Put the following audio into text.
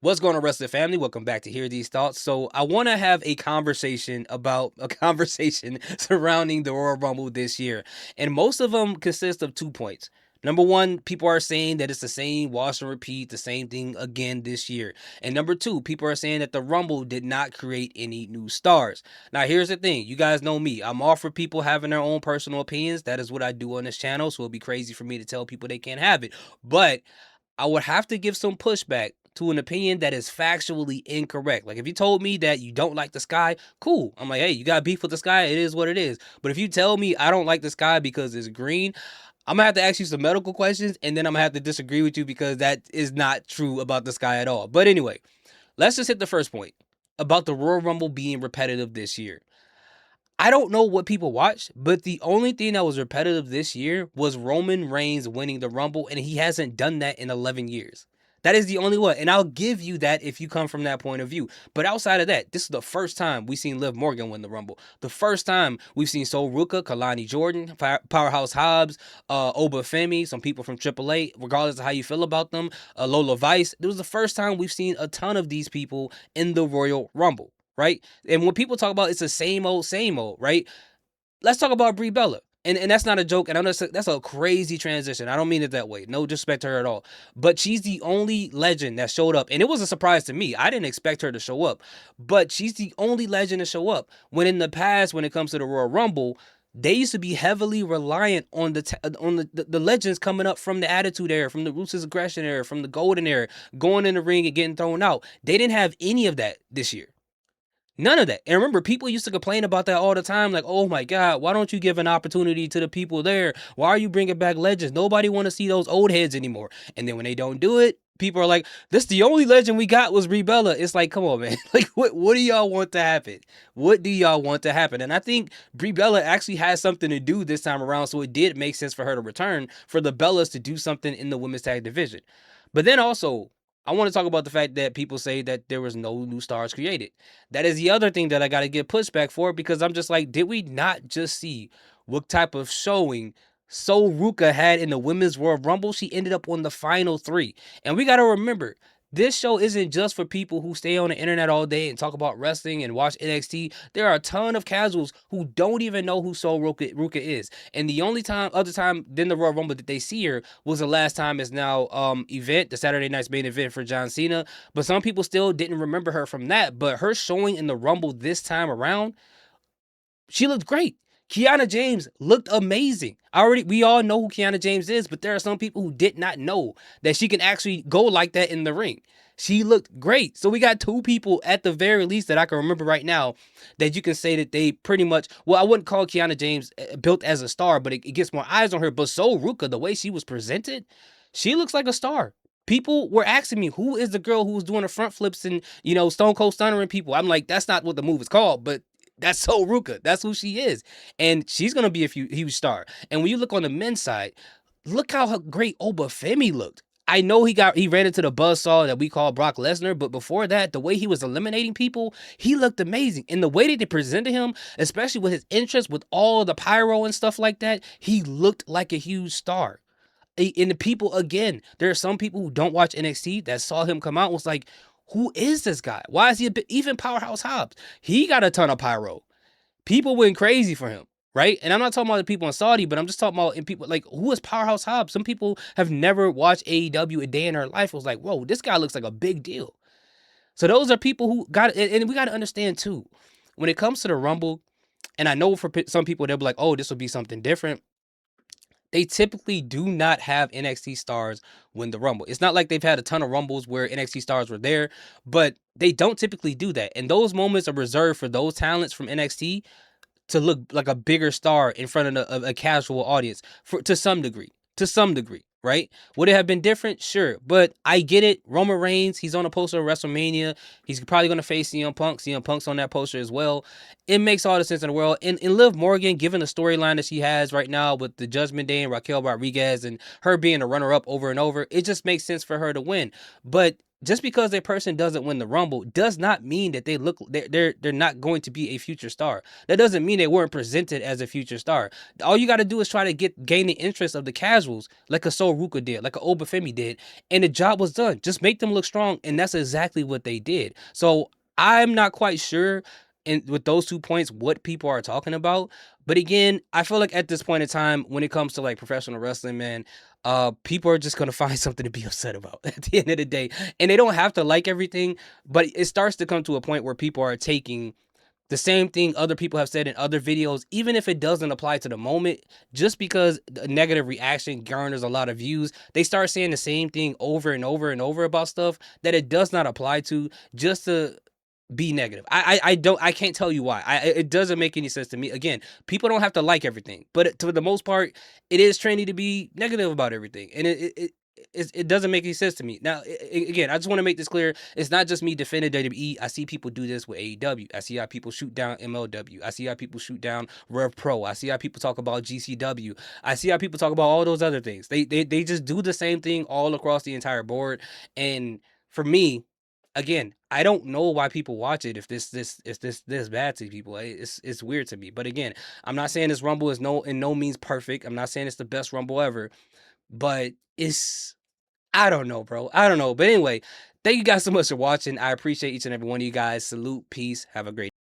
What's going on, wrestling family? Welcome back to Hear These Thoughts. So I want to have a conversation about a conversation surrounding the Royal Rumble this year, and most of them consist of 2 points. Number one, people are saying that it's the same wash and repeat, the same thing again this year. And number two, people are saying that the Rumble did not create any new stars. Now, here's the thing. You guys know me. I'm all for people having their own personal opinions. That is what I do on this channel. So it'd be crazy for me to tell people they can't have it. But I would have to give some pushback to an opinion that is factually incorrect. Like if you told me that you don't like the sky, cool. I'm like, hey, you got beef with the sky, it is what it is. But if you tell me I don't like the sky because it's green, I'm gonna have to ask you some medical questions and then I'm gonna have to disagree with you because that is not true about the sky at all. But anyway, let's just hit the first point about the Royal Rumble being repetitive this year. I don't know what people watched, but the only thing that was repetitive this year was Roman Reigns winning the Rumble, and he hasn't done that in 11 years. That is the only one, and I'll give you that if you come from that point of view. But outside of that, this is the first time we've seen Liv Morgan win the Rumble. The first time we've seen Sol Ruka, Kalani Jordan, Powerhouse Hobbs, Oba Femi, some people from AAA, regardless of how you feel about them, Lola Vice. It was the first time we've seen a ton of these people in the Royal Rumble, right? And when people talk about it's the same old, right? Let's talk about Brie Bella. And that's not a joke. And I know that's a crazy transition. I don't mean it that way. No disrespect to her at all. But she's the only legend that showed up. And it was a surprise to me. I didn't expect her to show up. But she's the only legend to show up. When in the past, when it comes to the Royal Rumble, they used to be heavily reliant on the legends coming up from the Attitude Era, from the Ruthless Aggression Era, from the Golden Era, going in the ring and getting thrown out. They didn't have any of that this year. None of that. And remember, people used to complain about that all the time. Like, oh my God, why don't you give an opportunity to the people there? Why are you bringing back legends? Nobody want to see those old heads anymore. And then when they don't do it, people are like, this the only legend we got was Brie Bella. It's like, come on, man. Like, what do y'all want to happen? What do y'all want to happen? And I think Brie Bella actually has something to do this time around. So it did make sense for her to return, for the Bellas to do something in the women's tag division. But then also, I want to talk about the fact that people say that there was no new stars created. That is the other thing that I got to get pushback for because I'm just like, did we not just see what type of showing Sol Ruka had in the Women's Royal Rumble? She ended up on the final three. And we got to remember, this show isn't just for people who stay on the internet all day and talk about wrestling and watch NXT. There are a ton of casuals who don't even know who Sol Ruka is. And the only other time than the Royal Rumble that they see her was the last time is now event, the Saturday night's main event for John Cena. But some people still didn't remember her from that. But her showing in the Rumble this time around, she looked great. Kiana James looked amazing. We all know who Kiana James is, but there are some people who did not know that she can actually go like that in the ring. She looked great. So we got two people at the very least that I can remember right now that you can say that they pretty much, well, I wouldn't call Kiana James built as a star, but it gets more eyes on her. But Sol Ruka, the way she was presented, she looks like a star. People were asking me, who is the girl who was doing the front flips and, Stone Cold Stunnering people? I'm like, that's not what the move is called, but that's Sol Ruka. That's who she is. And she's going to be a huge star. And when you look on the men's side, look how great Oba Femi looked. I know he ran into the buzzsaw that we call Brock Lesnar, but before that, the way he was eliminating people, he looked amazing. And the way that they presented him, especially with his interest with all the pyro and stuff like that, he looked like a huge star. And the people, again, there are some people who don't watch NXT that saw him come out and was like, who is this guy? Why is he even Powerhouse Hobbs? He got a ton of pyro. People went crazy for him, right? And I'm not talking about the people in Saudi, but I'm just talking about in people like, who is Powerhouse Hobbs? Some people have never watched AEW a day in their life. It was like, whoa, this guy looks like a big deal. So those are people who got it. And we got to understand too, when it comes to the Rumble, and I know for some people, they'll be like, oh, this will be something different. They typically do not have NXT stars win the Rumble. It's not like they've had a ton of Rumbles where NXT stars were there, but they don't typically do that. And those moments are reserved for those talents from NXT to look like a bigger star in front of a casual audience to some degree. Right? Would it have been different? Sure. But I get it. Roman Reigns, he's on a poster of WrestleMania. He's probably going to face CM Punk. CM Punk's on that poster as well. It makes all the sense in the world. And Liv Morgan, given the storyline that she has right now with the Judgment Day and Raquel Rodriguez and her being a runner-up over and over, it just makes sense for her to win. But just because a person doesn't win the Rumble does not mean that they're not going to be a future star. That doesn't mean they weren't presented as a future star. All you got to do is try to gain the interest of the casuals, like a Sol Ruka did, like a Obafemi did, and the job was done. Just make them look strong, and that's exactly what they did. So I'm not quite sure, with those 2 points, what people are talking about. But again, I feel like at this point in time, when it comes to like professional wrestling, man, people are just gonna find something to be upset about at the end of the day, and they don't have to like everything, but it starts to come to a point where people are taking the same thing other people have said in other videos, even if it doesn't apply to the moment, just because a negative reaction garners a lot of views, they start saying the same thing over and over and over about stuff that it does not apply to, just to be negative. I can't tell you why. It doesn't make any sense to me. Again, people don't have to like everything, but to the most part, it is trendy to be negative about everything, and it doesn't make any sense to me. Now, again, I just want to make this clear. It's not just me defending WWE. I see people do this with AEW. I see how people shoot down MLW. I see how people shoot down Rev Pro. I see how people talk about GCW. I see how people talk about all those other things. They just do the same thing all across the entire board. And for me, again, I don't know why people watch it if this bad to people. It's weird to me. But again, I'm not saying this Rumble is in no means perfect. I'm not saying it's the best Rumble ever, but I don't know, bro. I don't know. But anyway, thank you guys so much for watching. I appreciate each and every one of you guys. Salute, peace, have a great